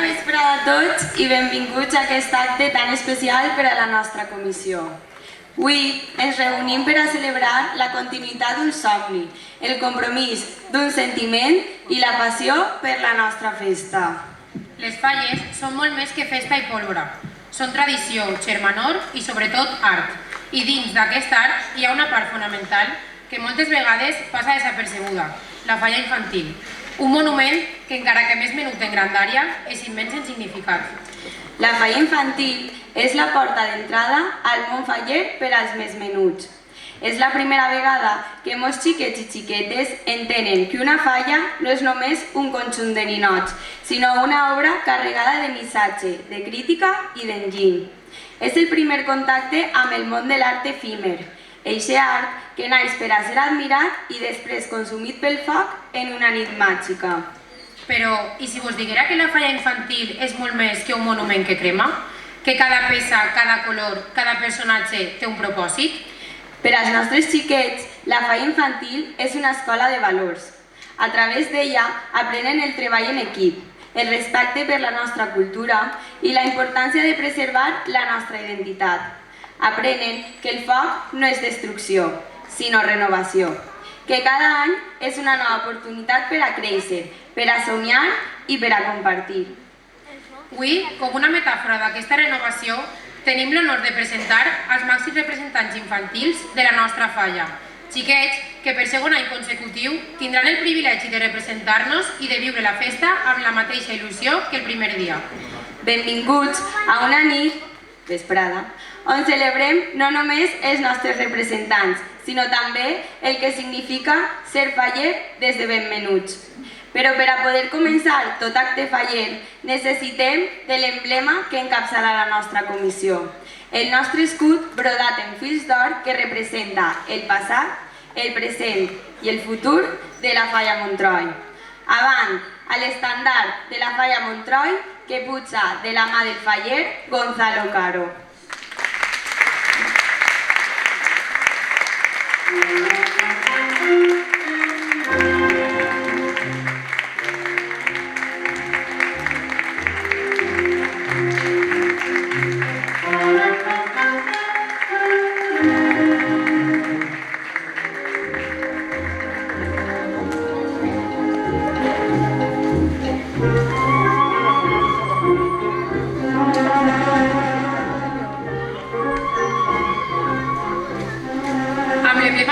vesprada a tots i benvinguts a aquest acte tan especial per a la nostra comissió. Avui ens reunim per a celebrar la continuïtat d'un somni, el compromís d'un sentiment i la passió per la nostra festa. Les falles són molt més que festa i pólvora. Són tradició, germanor i sobretot art. I dins d'aquest art hi ha una part fonamental que moltes vegades passa desapercebuda, la falla infantil. Un monument que, encara que més menut en grandària, és immens en significat. La falla infantil és la porta d'entrada al món faller per als més menuts. És la primera vegada que molts xiquets i xiquetes entenen que una falla no és només un conjunt de ninots, sinó una obra carregada de missatge, de crítica i d'enginy. És el primer contacte amb el món de l'art efímer, eixe art que naix per a ser admirat i després consumit pel foc en una nit màgica. Però, i si vos diguera que la falla infantil és molt més que un monument que crema? Que cada peça, cada color, cada personatge té un propòsit? Per als nostres xiquets, la falla infantil és una escola de valors. A través d'ella aprenen el treball en equip, el respecte per la nostra cultura i la importància de preservar la nostra identitat. Aprenen que el foc no és destrucció, sinó renovació, que cada any és una nova oportunitat per a créixer, per a somiar i per a compartir. Avui, com una metàfora d'aquesta renovació, tenim l'honor de presentar els màxims representants infantils de la nostra falla, xiquets que per segon any consecutiu tindran el privilegi de representar-nos i de viure la festa amb la mateixa il·lusió que el primer dia. Benvinguts a una nit vesprada, on celebrem no només els nostres representants, sinó també el que significa ser faller des de ben menuts. Però per a poder començar tot acte faller necessitem de l'emblema que encapçala la nostra comissió, el nostre escut brodat en fils d'or que representa el passat, el present i el futur de la falla Montroi. Avant a l'estandard de la falla Montroi que puja de la mà del faller Gonzalo Caro.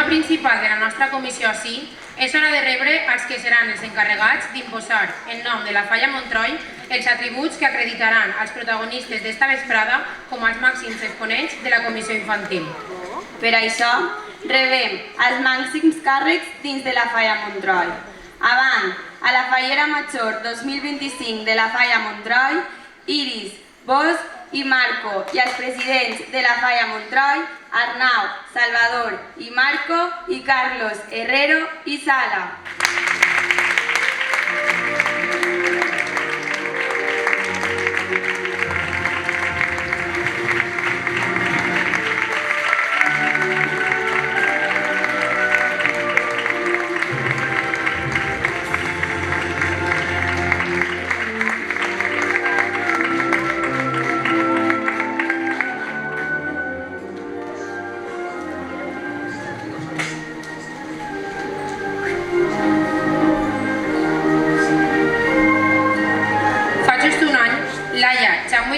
Principal de la nostra comissió així, és hora de rebre els que seran els encarregats d'imposar, en nom de la falla Montroi, els atributs que acreditaran als protagonistes d'esta vesprada com els màxims exponents de la comissió infantil. Per això, rebem els màxims càrrecs dins de la falla Montroi. Avant, a la fallera major 2025 de la falla Montroi, Iris, Bosch i Marco, i els presidents de la falla Montroi, Arnau, Salvador i Marco, i Carlos, Herrero i Sala.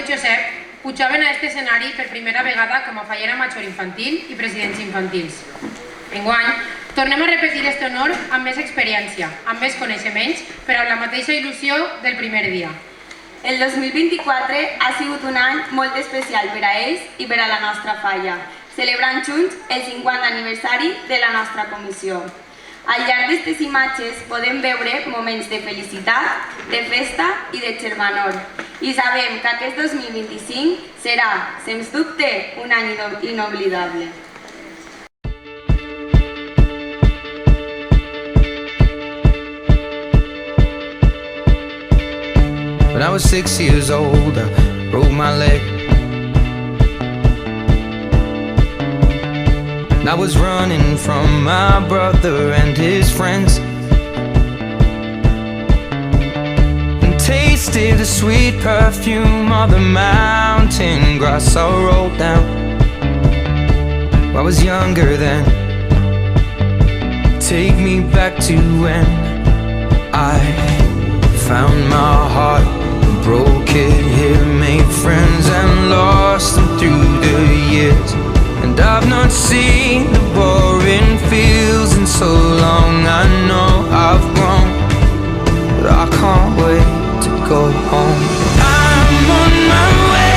Josep pujaven a aquest escenari per primera vegada com a fallera major infantil i presidents infantils. Enguany, tornem a repetir aquest honor amb més experiència, amb més coneixements, però amb la mateixa il·lusió del primer dia. El 2024 ha sigut un any molt especial per a ells i per a la nostra falla, celebrant junts el 50 aniversari de la nostra comissió. Al llarg d'aquestes imatges podem veure moments de felicitat, de festa i de germanor. I sabem que aquest 2025 serà, sens dubte, un any inoblidable. When I was 6 years old, I broke my leg. And I was running from my brother and his friends. And tasted the sweet perfume of the mountain grass I rolled down. I was younger then. Take me back to when I found my heart, broke it here, made friends and lost them through the years. And I've not seen the boring fields in so long. I know I've grown, but I can't wait to go home. I'm on my way,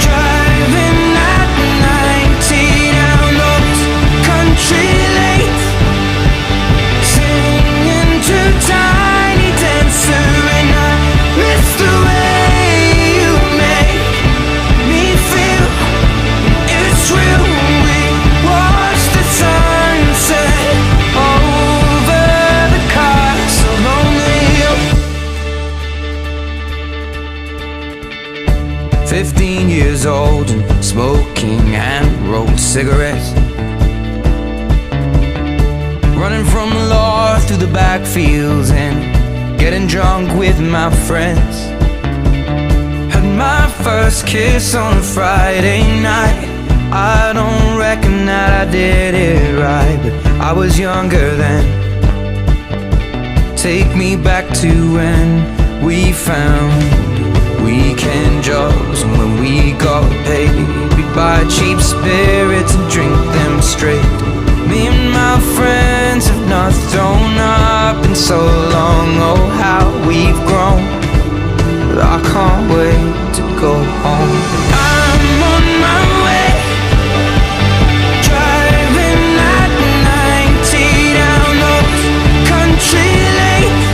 driving at 90 down those country lanes, singing to Tiny Dancer, and I miss the way you make me feel. It's real. We watch the sunset over the castle on the hill. 15 years old and smoking hand-rolled cigarettes, running from the law through the backfields and getting drunk with my friends. Had my first kiss on a Friday night. I don't reckon that I did it right, but I was younger then. Take me back to when we found weekend jobs, and when we got paid, we'd buy cheap spirits and drink them straight. Me and my friends have not thrown up in so long. Oh, how we've grown, but I can't wait to go home. I'm on my way, driving at 90 down those country lanes,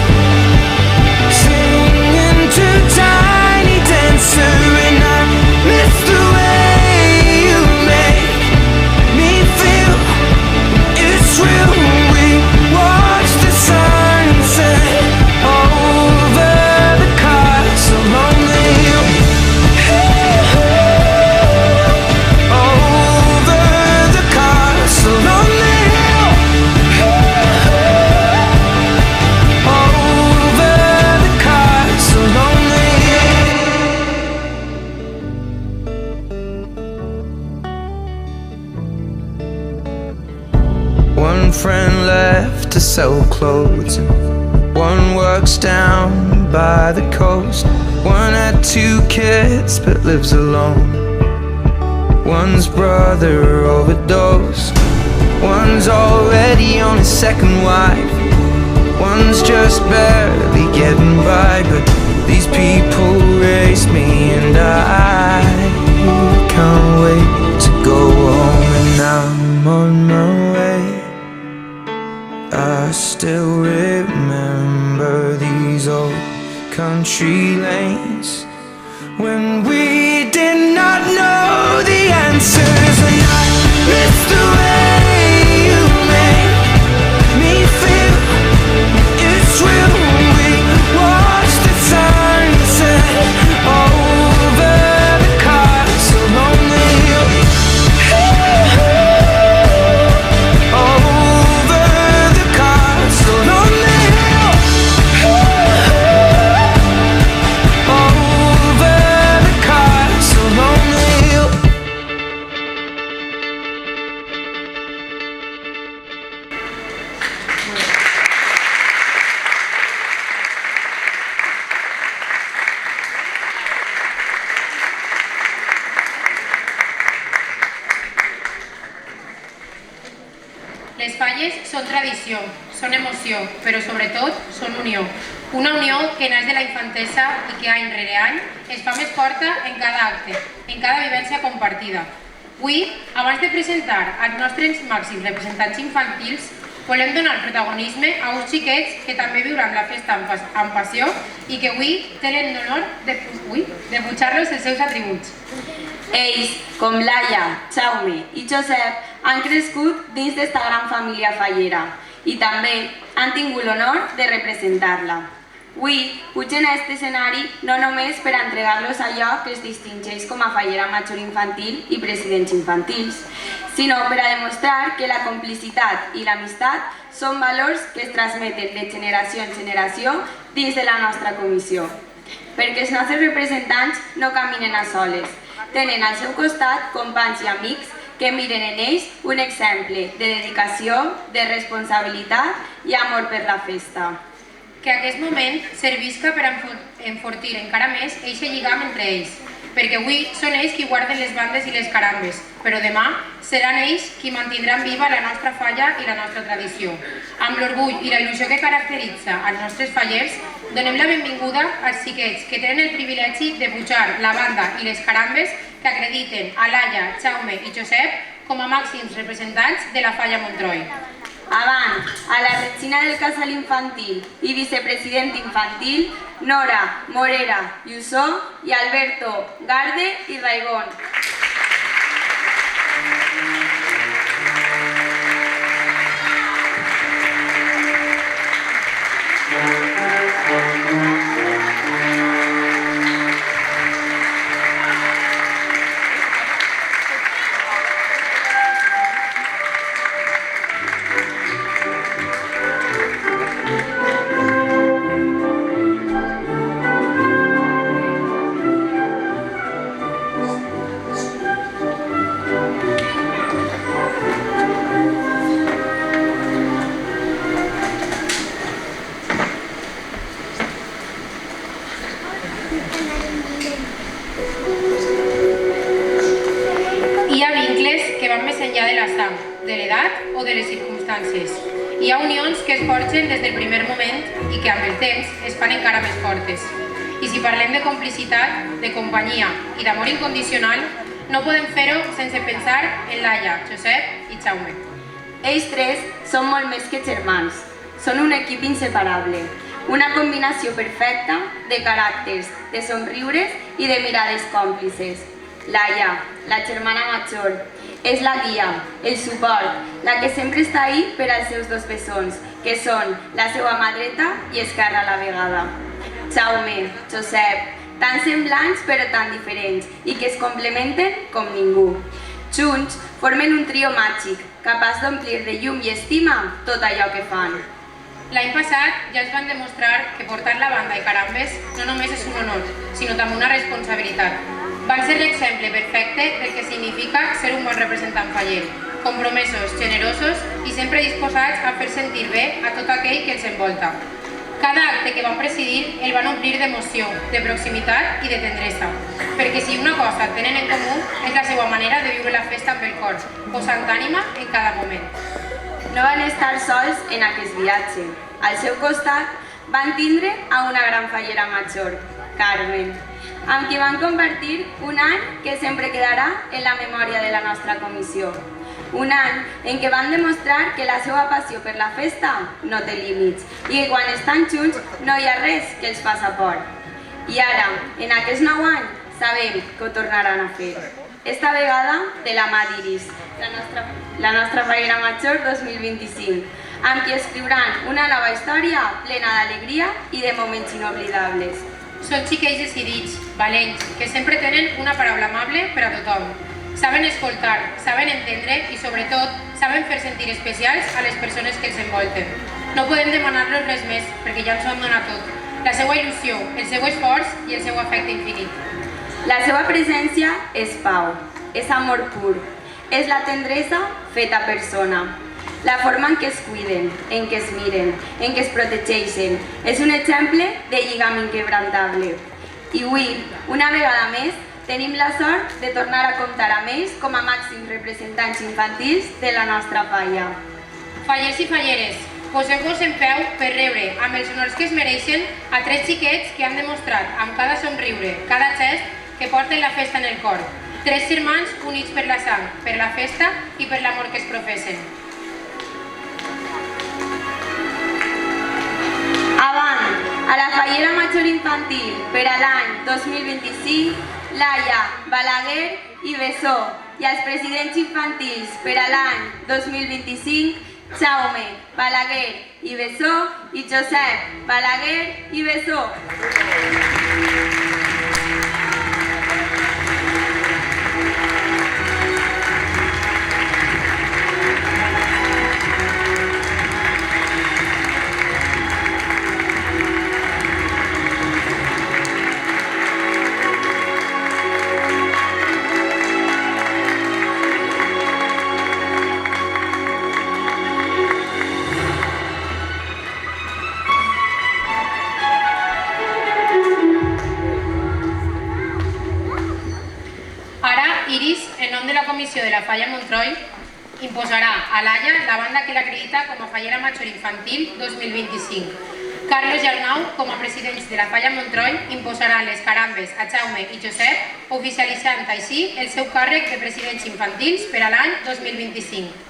singing to Tiny Dancer, and I miss the way you make me feel. It's real. We watch the sunset over the castle on the hill. Over the castle on the hill. Over the castle on the hill. One friend left to sell clothes, and one works down by the coast. One had 2 kids but lives alone. One's brother overdosed. One's already on his second wife. One's just barely getting by, but these people raised me, and I can't wait to go home. And I'm on my way. I still remember these old country lanes when we did not know the answers, and I miss the way you make me feel. It's real. We watch the sunset over the castle on the hill. Over the castle on the hill. Over the castle on the hill. Les falles són tradició, són emoció, però sobretot són unió. Una unió que naix de la infantesa i que any rere any es fa més forta en cada acte, en cada vivència compartida. Avui, abans de presentar els nostres màxims representants infantils, volem donar protagonisme a uns xiquets que també viuran la festa amb passió i que avui tenen l'honor de pujar-los els seus atributs. Ells, com Laia, Jaume i Josep, han crescut dins d'esta gran família fallera i també han tingut l'honor de representar-la. Avui pugen a aquest escenari no només per entregar-los allò que els distingeix com a fallera major infantil i presidents infantils, sinó per a demostrar que la complicitat i l'amistat són valors que es transmeten de generació en generació dins de la nostra comissió. Perquè els nostres representants no caminen a soles, tenen al seu costat companys i amics que miren en ells un exemple de dedicació, de responsabilitat i amor per la festa. Que aquest moment servisca per enfortir encara més eixe lligam entre ells, perquè avui són ells qui guarden les bandes i les carambes, però demà seran ells qui mantindran viva la nostra falla i la nostra tradició. Amb l'orgull i la il·lusió que caracteritza els nostres fallers, donem la benvinguda als xiquets que tenen el privilegi de pujar la banda i les carambes que acrediten a Laia, Jaume i Josep com a màxims representants de la falla Montroi. Avant, a la Regina del Casal Infantil i vicepresident infantil, Nora Morera Llusó i Alberto Garde i Raigón. De l'edat o de les circumstàncies. Hi ha unions que es forgen des del primer moment i que amb el temps es fan encara més fortes. I si parlem de complicitat, de companyia i d'amor incondicional, no podem fer-ho sense pensar en Laia, Josep i Jaume. Ells tres són molt més que germans. Són un equip inseparable. Una combinació perfecta de caràcters, de somriures i de mirades còmplices. Laia, la germana major, és la guia, el suport, la que sempre està ahí per als seus dos bessons, que són la seva mà dreta i esquerra a la vegada. Jaume, Josep, tan semblants però tan diferents i que es complementen com ningú. Junts formen un trio màgic, capaç d'omplir de llum i estima tot allò que fan. L'any passat ja es van demostrar que portar la banda i carambes no només és un honor, sinó també una responsabilitat. Van ser l'exemple perfecte del que significa ser un bon representant faller, compromesos, generosos i sempre disposats a fer sentir bé a tot aquell que els envolta. Cada acte que van presidir el van omplir d'emoció, de proximitat i de tendresa, perquè si una cosa tenen en comú és la seva manera de viure la festa amb el cor, posant ànima en cada moment. No van estar sols en aquest viatge. Al seu costat van tindre a una gran fallera major, Carmen, amb qui van compartir un any que sempre quedarà en la memòria de la nostra comissió. Un any en què van demostrar que la seva passió per la festa no té límits i que quan estan junts no hi ha res que els faça por. I ara, en aquest nou any, sabem que ho tornaran a fer. Esta vegada de la mà d'Iris, la nostra fallera major 2025, amb qui escriuran una nova història plena d'alegria i de moments inoblidables. Són xiquets decidits, valents, que sempre tenen una paraula amable per a tothom. Saben escoltar, saben entendre i, sobretot, saben fer sentir especials a les persones que els envolten. No podem demanar-los res més, perquè ja ens ho han donat tot. La seva il·lusió, el seu esforç i el seu afecte infinit. La seva presència és pau, és amor pur, és la tendresa feta persona. La forma en què es cuiden, en què es miren, en què es protegeixen, és un exemple de lligam inquebrantable. I avui, una vegada més, tenim la sort de tornar a comptar amb ells com a màxims representants infantils de la nostra falla. Fallers i falleres, poseu-vos en peu per rebre amb els honors que es mereixen a tres xiquets que han demostrat amb cada somriure, cada gest, que porten la festa en el cor. Tres germans units per la sang, per la festa i per l'amor que es professen. Avant, a la fallera major infantil per a l'any 2025, Laia, Balaguer i Bessó, i als presidents infantils per a l'any 2025, Jaume, Balaguer i Bessó i Josep, Balaguer i Bessó. comissió de la Falla Montroi imposarà a l'Alla la banda que l'acredita com a Fallera Major Infantil 2025. Carlos i Arnau, com a presidents de la Falla Montroi, imposaran les carambes a Jaume i Josep, oficialitzant així el seu càrrec de presidents infantils per a l'any 2025.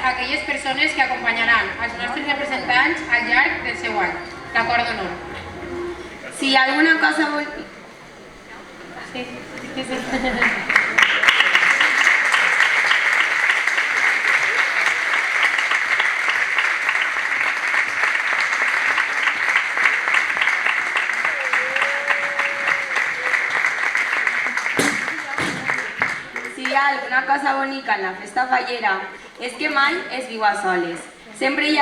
Aquelles persones que acompanyaran els nostres representants al llarg del seu any, l'acord d'honor. Si hi ha alguna cosa... Sí. Si hi ha alguna cosa bonica en la festa fallera, és que mai es viu a soles. Sempre hi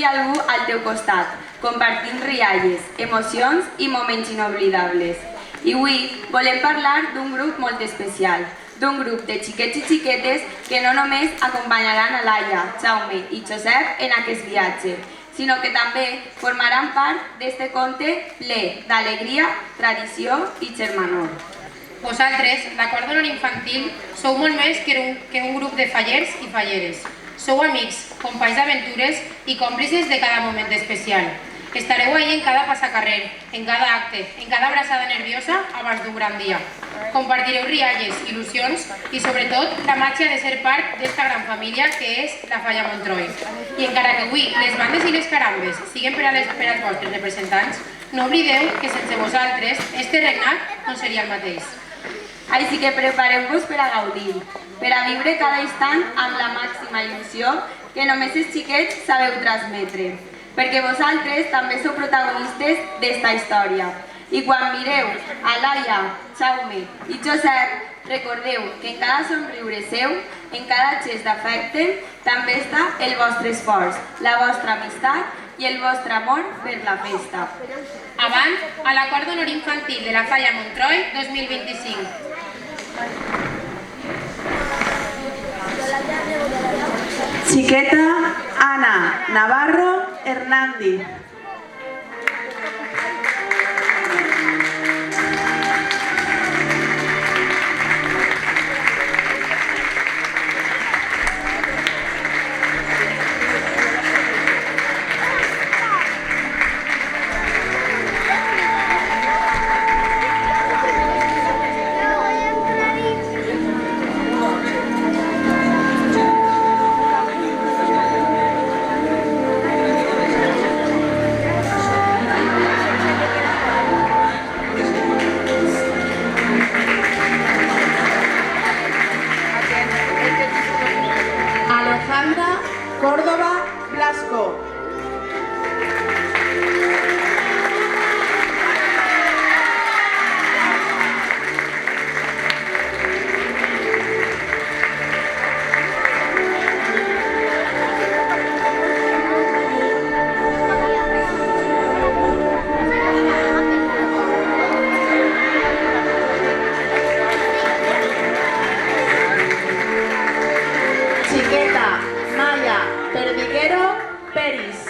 ha algú al teu costat, compartint rialles, emocions i moments inoblidables. I avui volem parlar d'un grup molt especial, d'un grup de xiquets i xiquetes que no només acompanyaran a Laia, Jaume i Josep en aquest viatge, sinó que també formaran part d'este conte ple d'alegria, tradició i germanor. Vosaltres, l'acord d'honor infantil, sou molt més que un grup de fallers i falleres. Sou amics, companys d'aventures i còmplices de cada moment especial. Estareu ahí en cada passacarrer, en cada acte, en cada abraçada nerviosa abans d'un gran dia. Compartireu rialles, il·lusions i sobretot la màgia de ser part d'esta gran família que és la Falla Montroi. I encara que avui les bandes i les carambes siguen per als vostres representants, no oblideu que sense vosaltres este regnat no seria el mateix. Així que prepareu-vos per a gaudir, per a viure cada instant amb la màxima il·lusió que només els xiquets sabeu transmetre, perquè vosaltres també sou protagonistes d'esta història. I quan mireu a Laia, Jaume i Josep, recordeu que en cada somriure seu, en cada gest d'afecte, també està el vostre esforç, la vostra amistat i el vostre amor per la festa. Avant a l'acord d'honor infantil de la Falla Montroi 2025. Xiqueta Ana Navarro Hernández. Córdoba Blasco. Perdiguero Peris.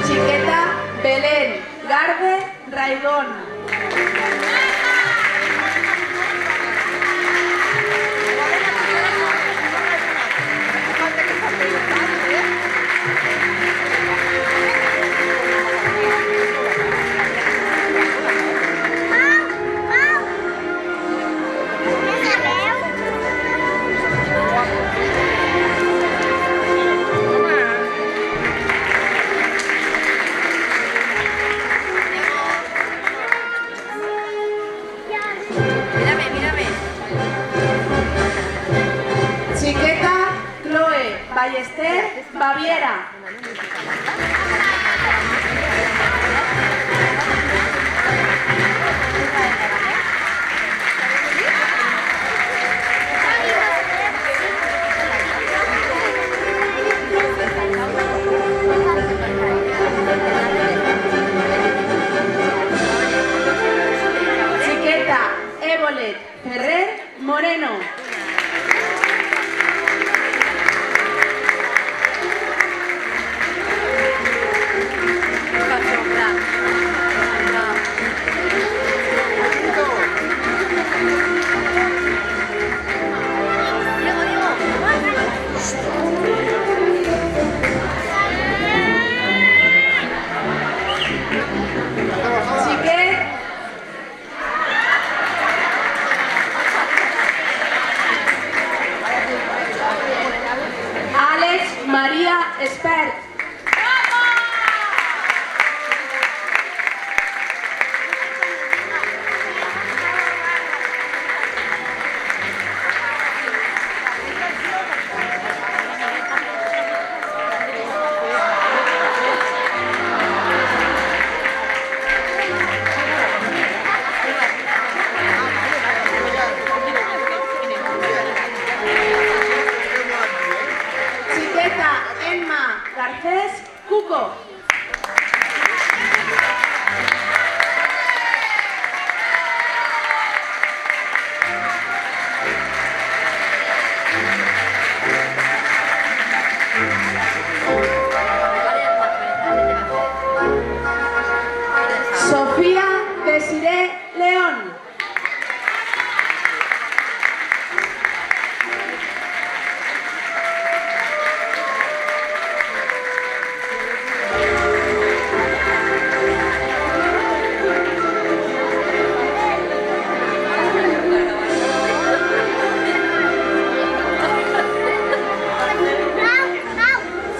Chiqueta Belén Garde Raigón. Chiqueta Chloe Ballester Baviera. Chiqueta Ébolet Ferrer Moreno. Alex María Espert. Chiqueta Emma Garcés Cuco. Sofía Desiré León.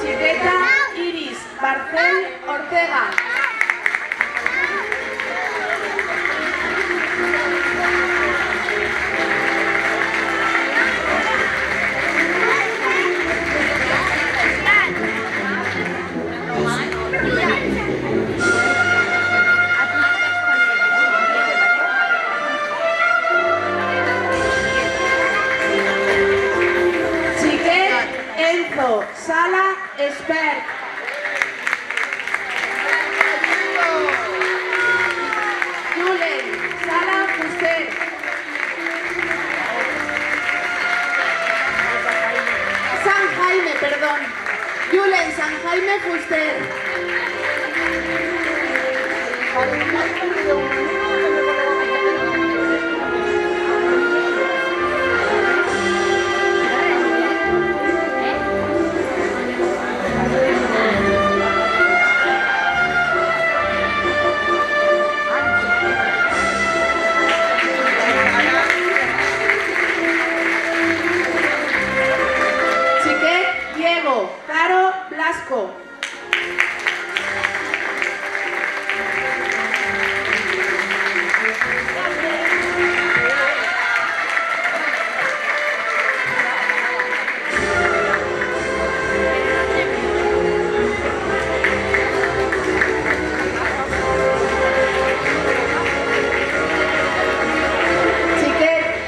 Chiqueta Iris Barcel Ortega. Chiquet Enzo Sala Espert. Julen Sala Fuster. San Jaime, perdón. Julen San Jaime Fuster. Chiquet Diego Caro Blasco.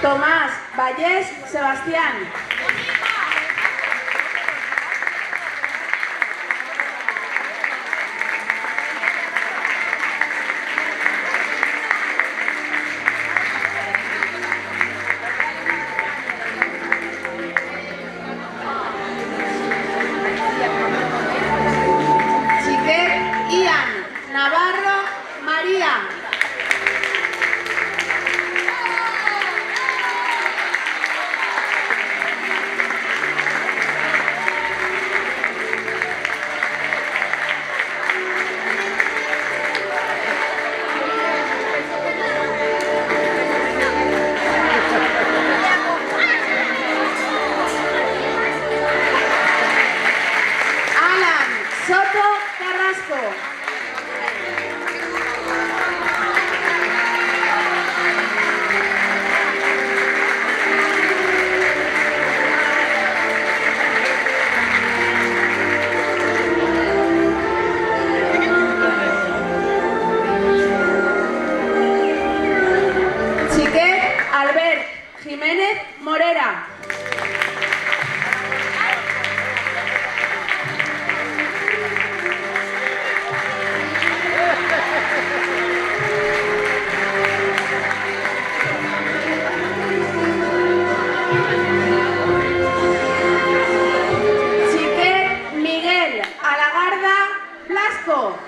Tomás Vallés Sebastián. Chiquet Ian Navarro María. Alan Soto Carrasco. Chiquet Albert Jiménez Morera. Chiquet Miguel Alagarda Blasco.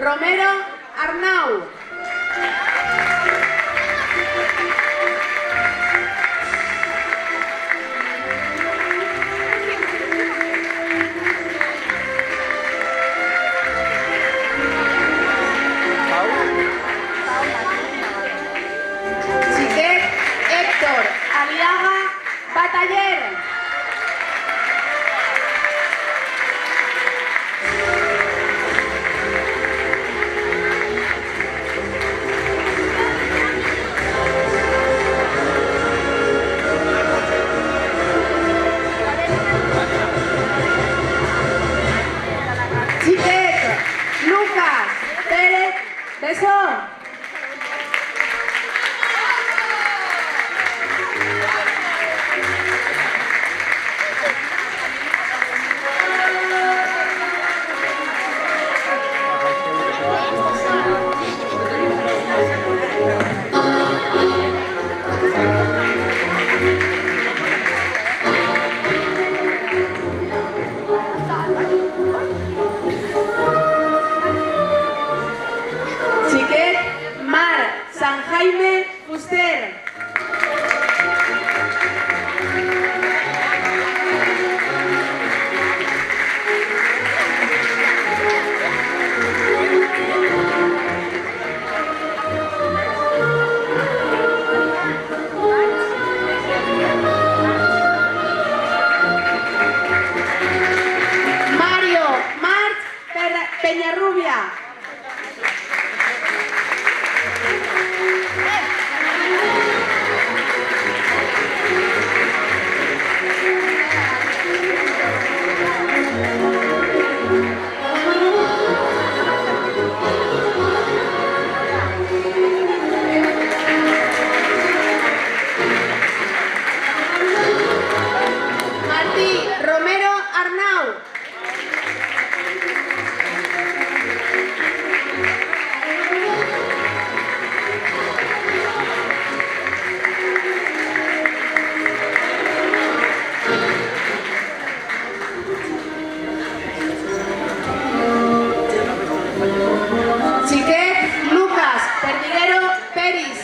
Romero Arnau. Xiquet Héctor Aliaga Bataller. Xiquet Lucas Pérez Besó. Xiquet Mar San Jaime Fuster. Mario March Peñarrubia. Martí Romero Arnau. Xiquet Lucas Perdiguero Peris.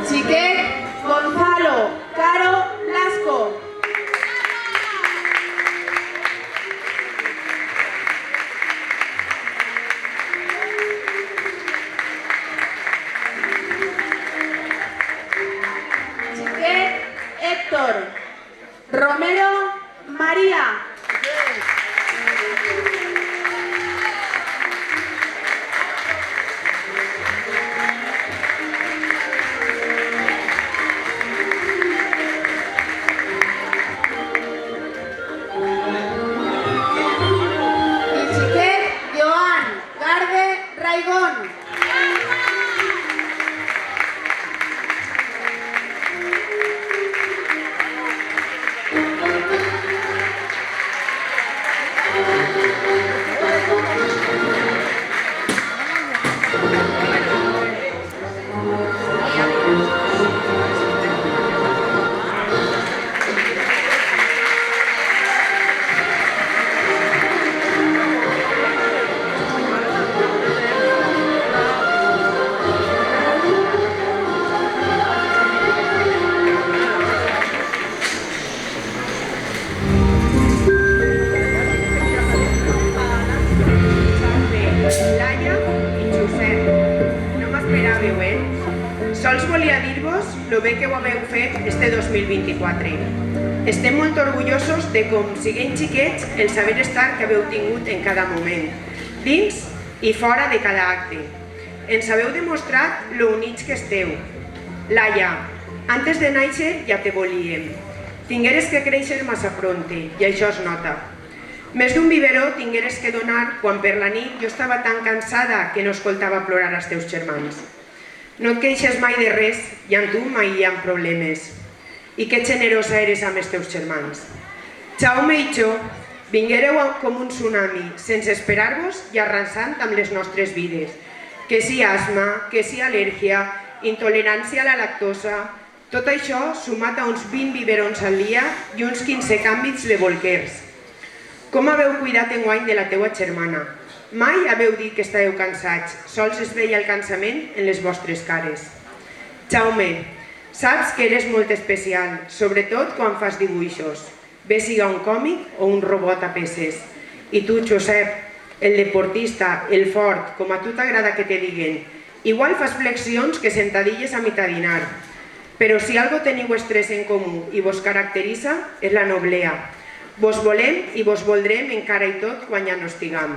Xiquet Gonzalo Caro Lasco. Xiquet Héctor Romero María. Y Xiquet Joan Garde Raigón. Laia i Josep. No m'esperàveu, Sols volia dir-vos lo bé que ho haveu fet este 2024. Estem molt orgullosos de com, siguent xiquets, el saber estar que haveu tingut en cada moment, dins i fora de cada acte. Ens haveu demostrat lo units que esteu. Laia, antes de néixer ja te volíem. Tingueres que créixer massa pronte, i això es nota. Més d'un biberó tingueres que donar quan per la nit jo estava tan cansada que no escoltava plorar els teus germans. No et queixes mai de res i amb tu mai hi ha problemes. I que generosa eres amb els teus germans. Jaume i jo vinguéreu com un tsunami, sense esperar-vos i arrasant amb les nostres vides. que si asma, que si al·lèrgia, intolerància a la lactosa, tot això sumat a uns 20 biberons al dia i uns 15 canvis de bolquers. Com haveu cuidat enguany de la teua germana? Mai haveu dit que estàveu cansats, sols es veia el cansament en les vostres cares. Jaume, saps que eres molt especial, sobretot quan fas dibuixos, bé siga un còmic o un robot a peces. I tu, Josep, el deportista, el fort, com a tu t'agrada que te diguen, igual fas flexions que sentadilles a mitadinar. Però si algo teniu estrès en comú i vos caracteritza és la noblea. Vos volem i vos voldrem encara i tot quan ja no estiguem.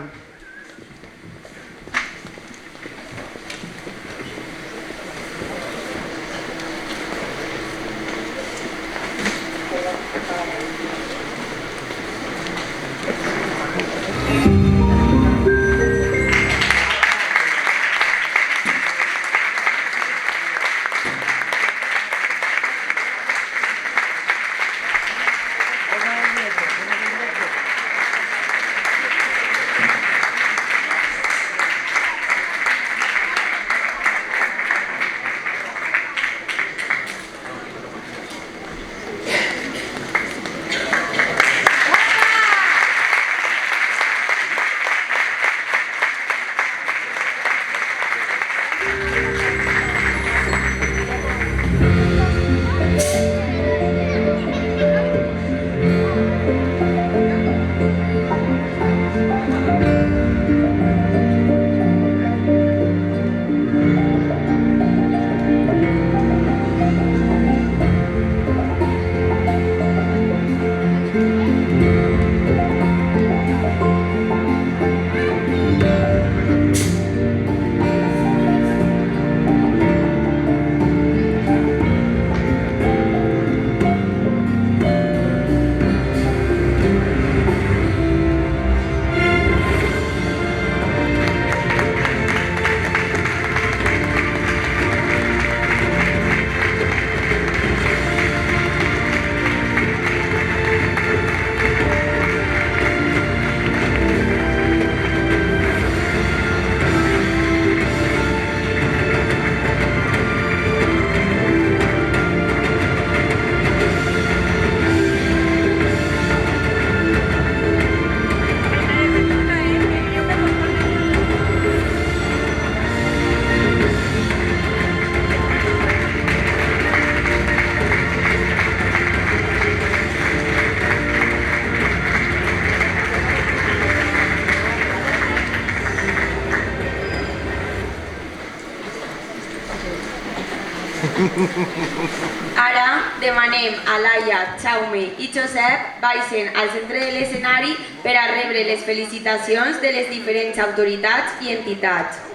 Ara demanem a Laia, Jaume i Josep baixen al centre de l'escenari per a rebre les felicitacions de les diferents autoritats i entitats.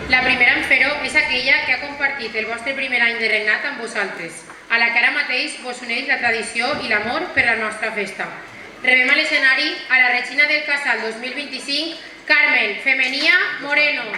La primera en fer-ho és aquella que ha compartit el vostre primer any de regnat amb vosaltres, a la que ara mateix vos uneix la tradició i l'amor per la nostra festa. Rebem a l'escenari a la Regina del Casal 2025, Carmen Femenia Moreno.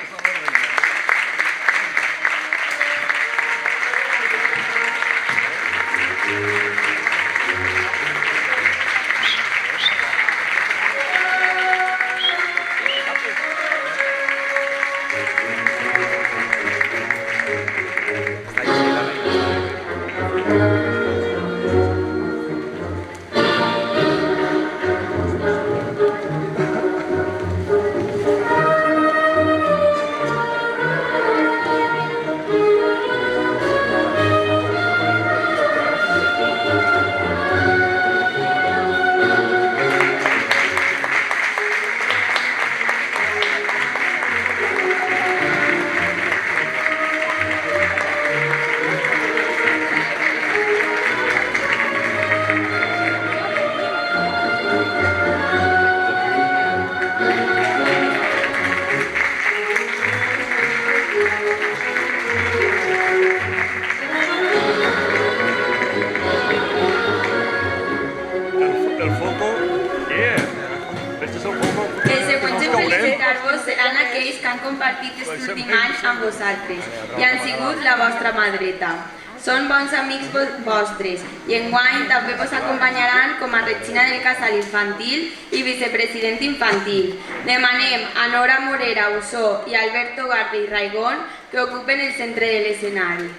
compartit aquest últim any amb vosaltres i han sigut la vostra mà dreta. Són bons amics vostres i enguany també vos acompanyaran com a regina del casal infantil i vicepresident infantil. Demanem a Nora Morera Usó i Alberto Garde i Raigón que ocupen el centre de l'escenari.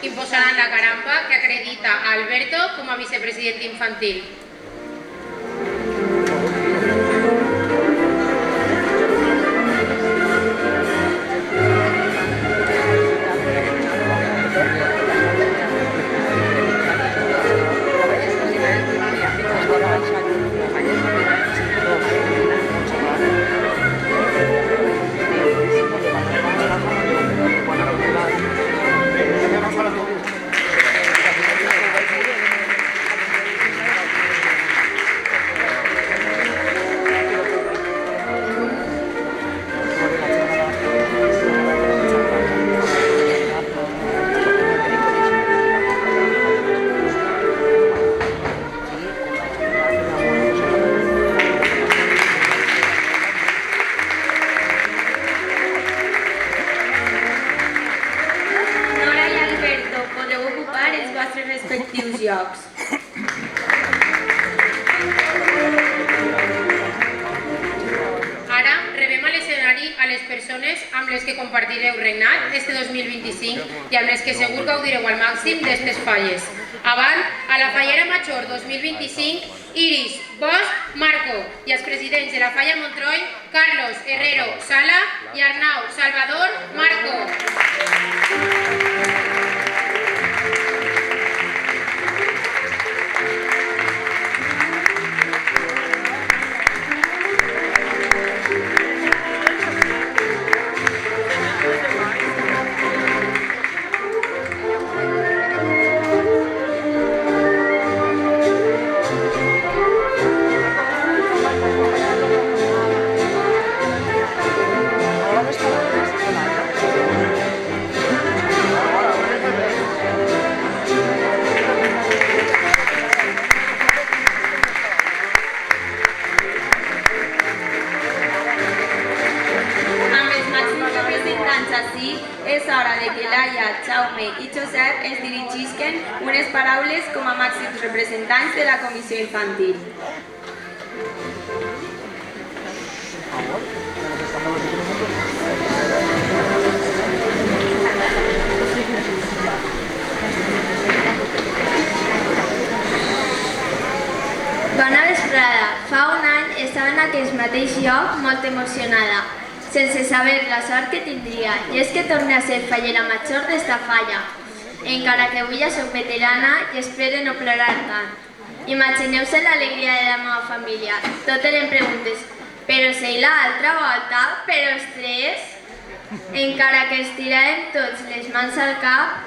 Imposaran la caramba que acredita a Alberto como a vicepresidente infantil. Ara rebem a l'escenari a les persones amb les que compartireu regnat este 2025 i amb les que segur gaudireu al màxim d'estes falles. Avant, a la Fallera Major 2025, Iris, Bosch, Marco i els presidents de la Falla Montroi, Carlos Herrero Sala i Arnau Salvador Marco. És hora de que Laia, Jaume i Josep ens dirigisquen unes paraules com a màxims representants de la Comissió Infantil. Bona vesprada. Fa un any estava en aquest mateix lloc molt emocionada, sense saber la sort que tindria, i és que torne a ser fallera major d'esta falla, encara que avui ja soc veterana i espero no plorar tant. Imagineu-se l'alegria de la meva família. Tot eren preguntes, però sei l'altra volta, però els tres? Encara que estiràrem tots les mans al cap,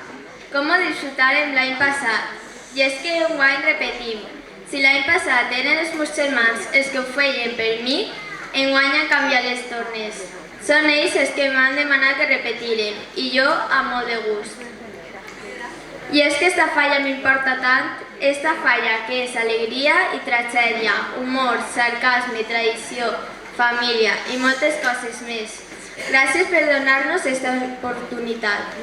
com ho disfrutarem l'any passat. I és que enguany repetim, si l'any passat eren els meus germans els que ho feien per mi, enguany han canviat les tornes. Són ells els que m'han demanat que repetirem, i jo amb molt de gust. I és que esta falla m'importa tant, esta falla que és alegria i tragèdia, humor, sarcasme, tradició, família i moltes coses més. Gràcies per donar-nos esta oportunitat.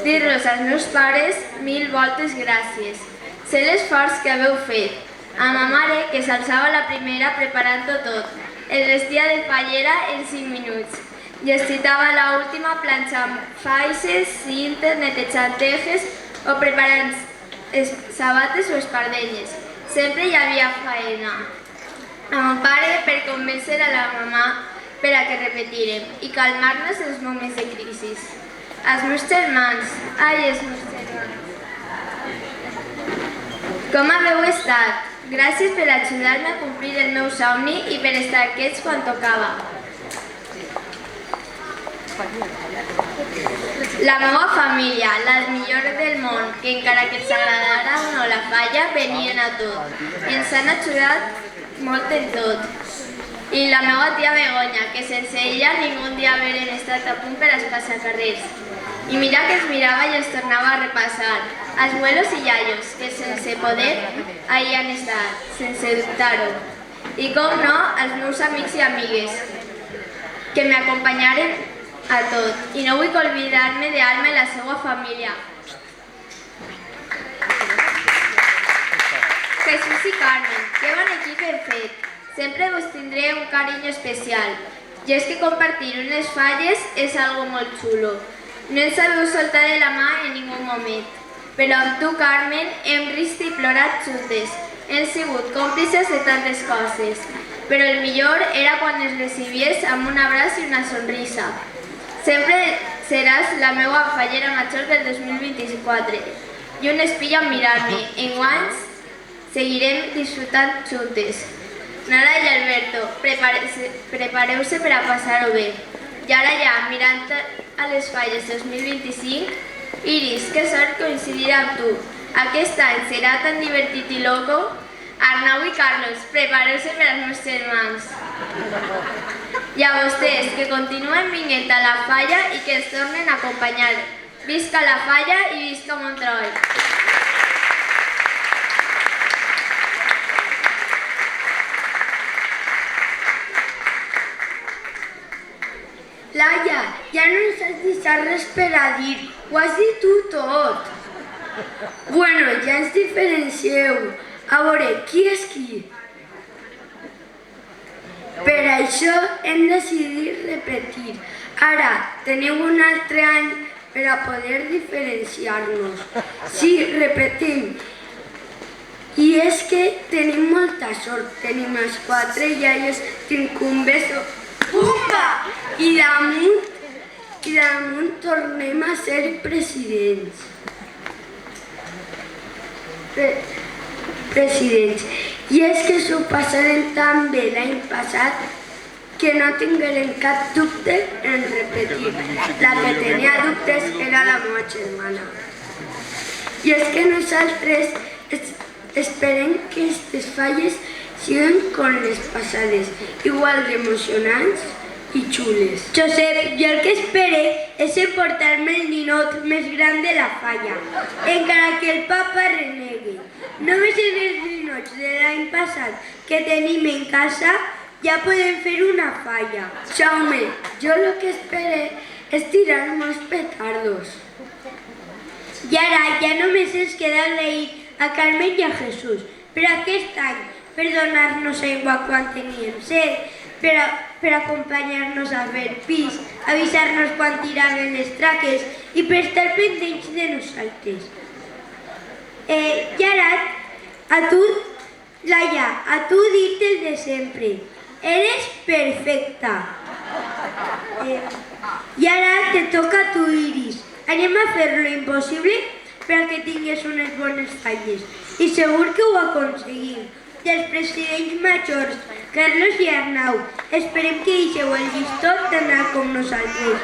Dir-los als meus pares 1000 voltes gràcies. Sé l'esforç que haveu fet. A ma mare, que s'alçava la primera preparant-ho tot, el vestia de fallera en 5 minuts i es citava l'última planxant faixes, cintes, netejant tejes o preparant sabates o espardenyes. Sempre hi havia faena. A mon pare per convèncer a la mamà per a que repetirem i calmar-nos els moments de crisi. Els meus germans, ai, els meus germans. Com haveu estat? Gràcies per ajudar-me a complir el meu somni i per estar quiets quan tocava. La meva família, la millor del món, que encara que els agradara o no la falla, venien a tot i ens han ajudat molt en tot. I la meva tia Begoña, que sense ella ningú dia hagueren estat a punt per als passacarrers. I mira que els mirava i els tornava a repassar. Abuelos i iaios, que sense poder ahí han estat, sense dubtar-ho. I com no, els meus amics i amigues, que m'acompanyaren a tot. I no vull oblidar-me d'Alma i la seva família. Jesús i Carmen, que bon equip hem fet. Sempre vos tindré un carinyo especial. I és que compartir unes falles és algo molt xulo. No ens sabeu soltar de la mà en ningú moment. Però amb tu, Carmen, hem rist i plorat juntes. Hem sigut còmplices de tantes coses. Però el millor era quan ens recibies amb un abraç i una sonrisa. Sempre seràs la meva fallera major del 2024 i un espill a mirar-me. Enguany seguirem disfrutant juntes. Nara i Alberto, prepareu-se per a passar-ho bé. I ara ja, mirant a les falles 2025, Iris, que sort coincidir amb tu. Aquest any serà tan divertit i loco. Arnau i Carlos, prepareu-se per als meus germans. I a vostès, que continuen vinguent a la falla i que ens tornen a acompanyar. Visca la falla i visca Montroi. Laia, ja no ens has deixat res per a dir, ho has dit tu tot. Bueno, ja ens diferencieu. A veure, qui és qui? Per això hem decidit repetir. Ara, teniu un altre any per a poder diferenciar-nos. Sí, repetim. I és que tenim molta sort. Tenim els 4 iaios tincumbes. Pumba! I damunt tornem a ser presidents. I és que s'ho passaren tan bé l'any passat que no tingueren cap dubte en repetir. La que tenia dubtes era la meva germana. I és que nosaltres esperem que aquestes falles siguin com les passades, igual d'emocionants i xules. Josep, jo el que espere és emportar-me el ninot més gran de la falla, encara que el papa renegui. Només en els ninots de l'any passat que tenim en casa ja podem fer una falla. Jaume, jo el que espere és tirar molts petardos. I ara ja només ens queda agrair a Carmen i a Jesús per aquest any, per donar-nos aigua quan teníem set, per acompanyar-nos a fer pis, avisar-nos quan tiraven les traques i per estar pendents de nosaltres. I ara, a tu, Laia, a tu dir-te el de sempre. Eres perfecta. I ara te toca a tu, Iris. Anem a fer lo impossible perquè tingues unes bones falles. I segur que ho aconseguim. I els presidents majors, Carlos i Arnau, esperem que deixeu el llistó tan alt com nosaltres.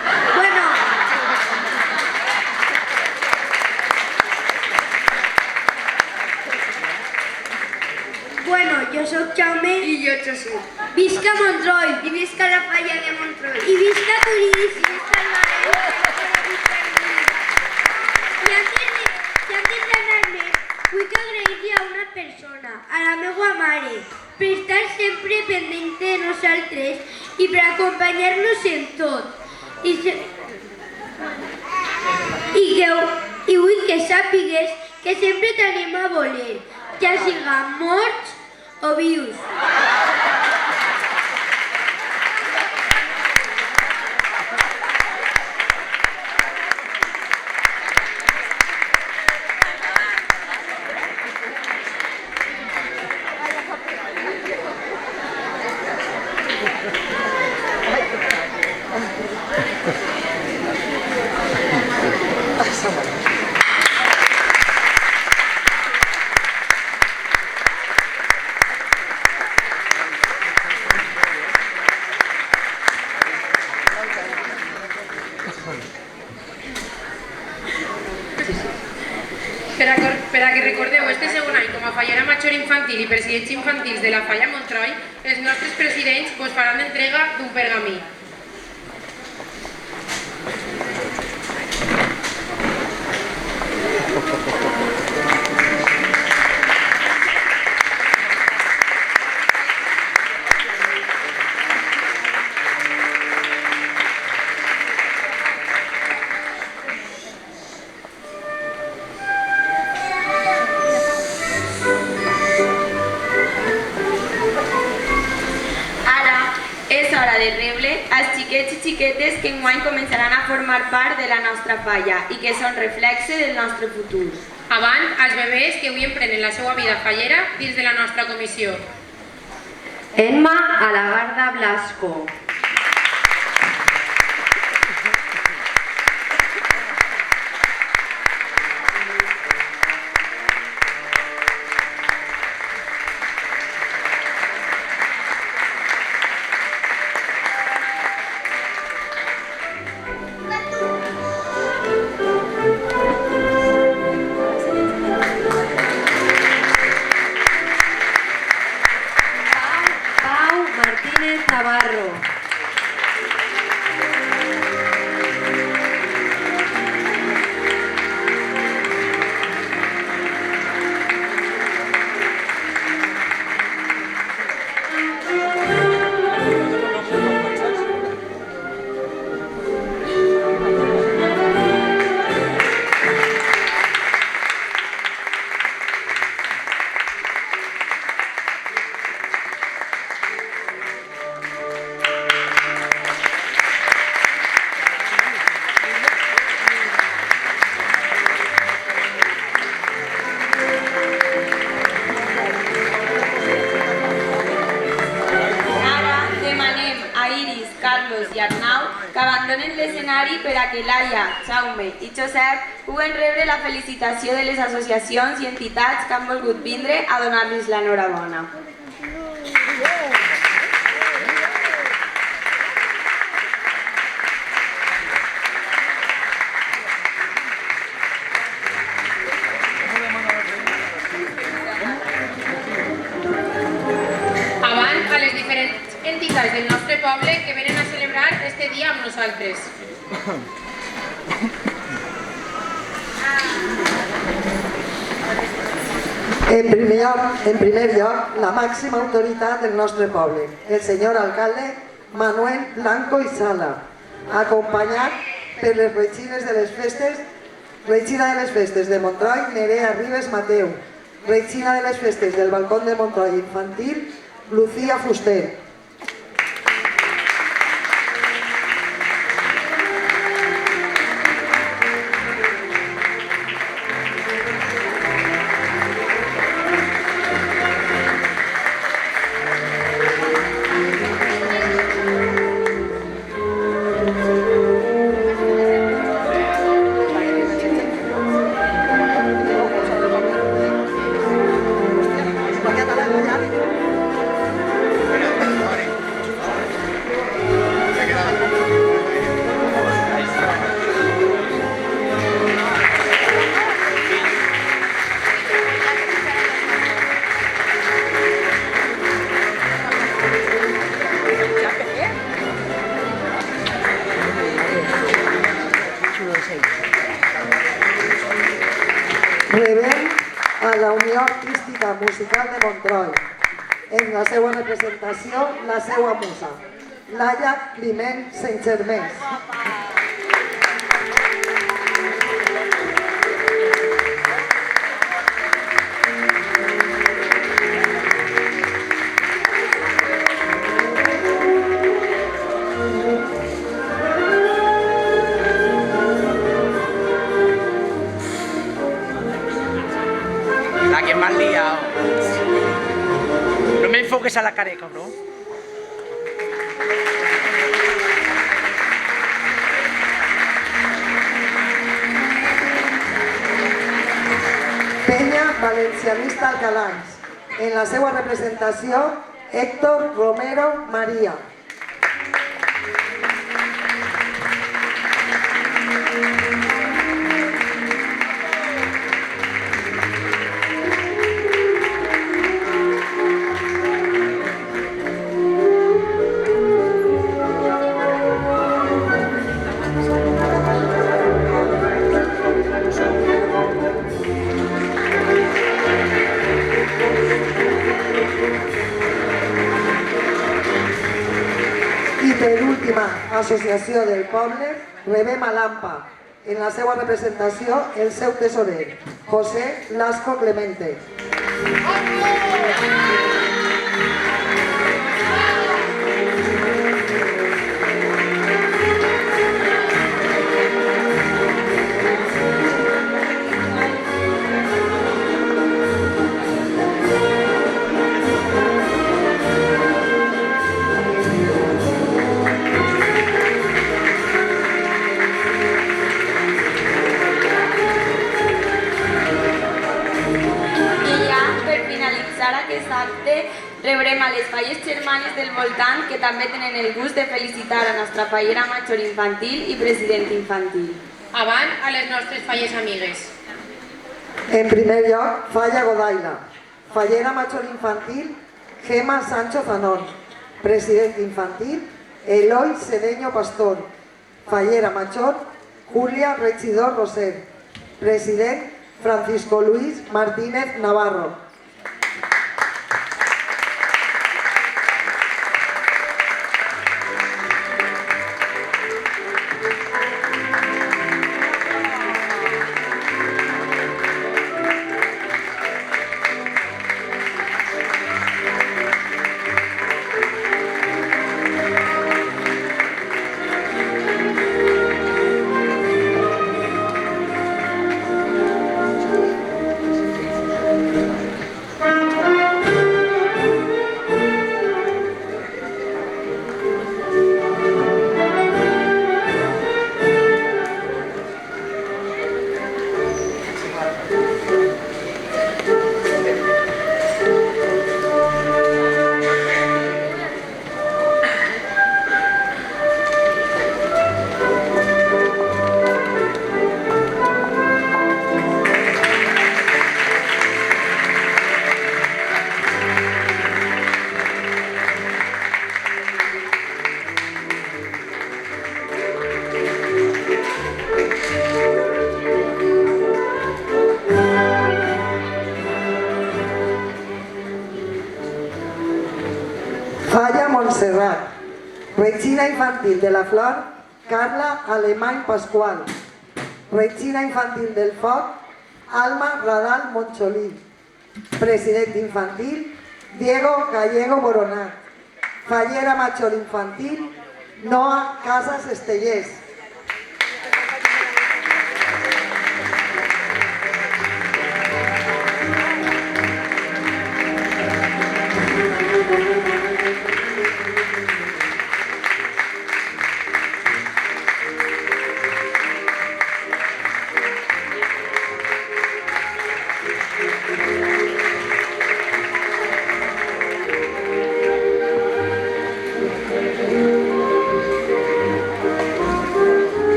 Bueno, jo soc Jaume i jo Josep. Visca Montroi i visca la falla de Montroi. I visca Turis i visca el València. I antes d'anar-me, vull agrair-li a una persona, a la meva mare, per estar sempre pendent de nosaltres i per acompanyar-nos en tot. I vull que sàpigues que sempre t'anem a voler, ja siguem morts o vius. infantil i presidents infantils de la Falla Montroi, els nostres presidents vos faran entrega d'un pergamí. De rebre als xiquets i xiquetes que enguany començaran a formar part de la nostra falla i que són reflexe del nostre futur. Avant, als bebès que avui emprenen la seva vida fallera dins de la nostra comissió. Emma Alagarda Blasco. Navarro. Carlos i Arnau, que abandonen l'escenari per a que Laia, Jaume i Josep puguen rebre la felicitació de les associacions i entitats que han volgut vindre a donar-los l'enhorabona. Avant a les diferents entitats del nostre poble que venen a celebrar este dia amb nosaltres. En primer lloc, la màxima autoritat del nostre poble, el senyor alcalde Manuel Blanco i Sala, acompanyat per les regines de les festes, regina de les festes de Montroi, Nerea Ribes Mateu, regina de les festes del Balcón de Montroi Infantil, Lucía Fuster. Rebem a la Unió Artística Musical de Montroi. En la seva representació, la seva musa, Laia Climent Saint-Germès. La que me has liado. No me enfoques a la cara, cabrón. Penya Valencianista Alcalans. En la seva representació, Héctor Romero María. l'última associació del poble, rebem a l'AMPA, en la seva representació, el seu tesorer, José Lasco Clemente. Aquest acte rebrem a les falles germanes del voltant que també tenen el gust de felicitar a nostra fallera major infantil i president infantil. Avant a les nostres falles amigues. En primer lloc, Falla Godaila, fallera major infantil, Gema Sancho Zanón, president infantil, Eloi Cedeño Pastor, fallera major, Julia Regidor Roser, president Francisco Luis Martínez Navarro. Falla Montserrat, Regina Infantil de la Flor, Carla Alemany Pascual, Regina Infantil del Foc, Alma Radal Moncholí, president infantil, Diego Gallego Boronat, fallera major infantil, Noa Casas Estellers.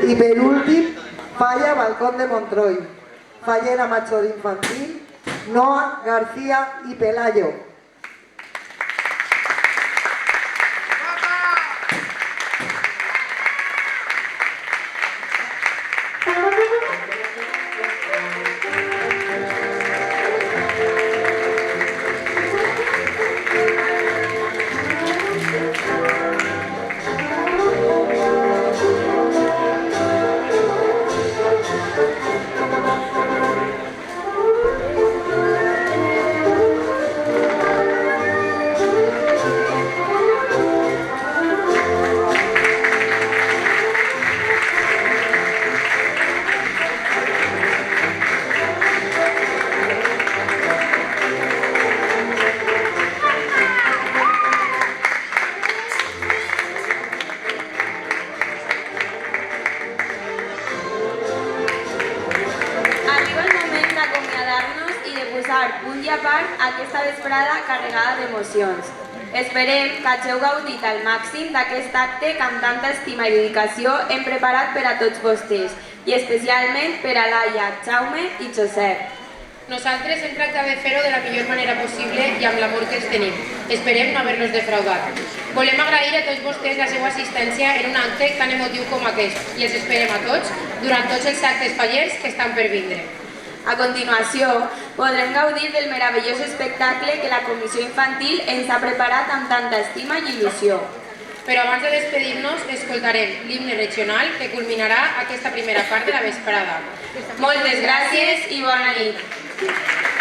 I per últim, Falla Balcón de Montroi, fallera major infantil, Noa García i Pelayo. i a part aquesta vesprada carregada d'emocions. Esperem que hàgiu gaudit al màxim d'aquest acte que amb tanta estima i dedicació hem preparat per a tots vostès i especialment per a Laia, Jaume i Josep. Nosaltres hem tractat de fer-ho de la millor manera possible i amb l'amor que els tenim. Esperem no haver-los defraudat. Volem agrair a tots vostès la seva assistència en un acte tan emotiu com aquest i els esperem a tots durant tots els actes fallers que estan per vindre. A continuació, podrem gaudir del meravellós espectacle que la Comissió Infantil ens ha preparat amb tanta estima i il·lusió. Però abans de despedir-nos, escoltarem l'himne regional que culminarà aquesta primera part de la vesprada. Moltes gràcies i bona nit.